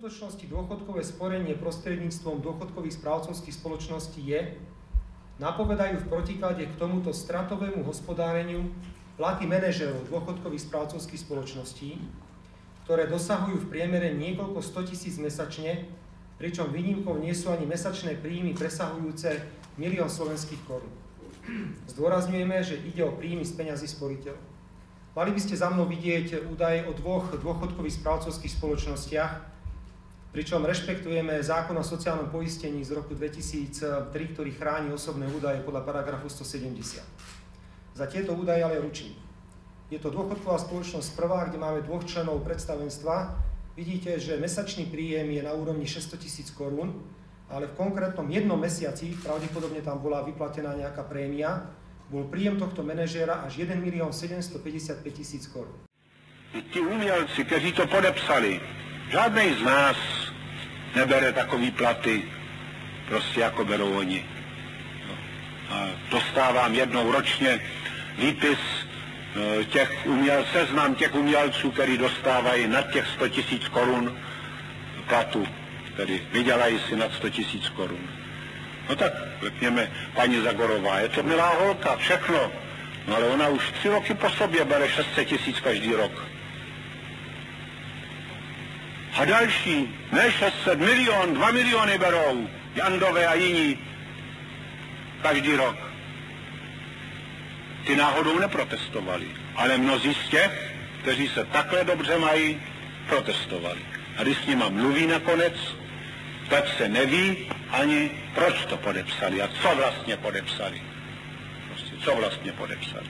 skutočnosti dôchodkové sporenie prostredníctvom dôchodkových správcovských spoločností je, napovedajú v protiklade k tomuto stratovému hospodáreniu platy manažérov dôchodkových správcovských spoločností, ktoré dosahujú v priemere niekoľko 100 000 mesačne, pričom výnimkou nie sú ani mesačné príjmy presahujúce 1 000 000 slovenských korún. Zdôrazňujeme, že ide o príjmy z peňazí sporiteľov. Mali by ste za mnou vidieť údaje o dvoch dôchodkových správcovských spoločnostiach, pričom rešpektujeme zákon o sociálnom poistení z roku 2003, ktorý chráni osobné údaje podľa paragrafu 170. Za tieto údaje ale ručím. Je to dôchodková spoločnosť prvá, kde máme 2 členov predstavenstva. Vidíte, že mesačný príjem je na úrovni 600 000 korún, ale v konkrétnom jednom mesiaci, pravdepodobne tam bola vyplatená nejaká prémia, bol príjem tohto manažéra až 1 755 000 korun. Ti umělci, kteří to podepsali, žádnej z nás nebere takový platy, prostě jako berou oni. A dostávám jednou ročně výpis seznam těch umělců, kteří dostávají nad těch 100 000 korun platu, tedy vydělají si nad 100 000 korun. No tak, řekněme, paní Zagorová, je to milá holka, všechno, no ale ona už 3 roky po sobě bere 600 000 každý rok. A další, ne 600, milion, 2 miliony berou, Jandové a jiní, každý rok. Ty náhodou neprotestovali, ale mnozí z těch, kteří se takhle dobře mají, protestovali. A když s nima mluví nakonec, tak se neví ani, proč to podepsali a co vlastně podepsali. Prostě, co vlastně podepsali.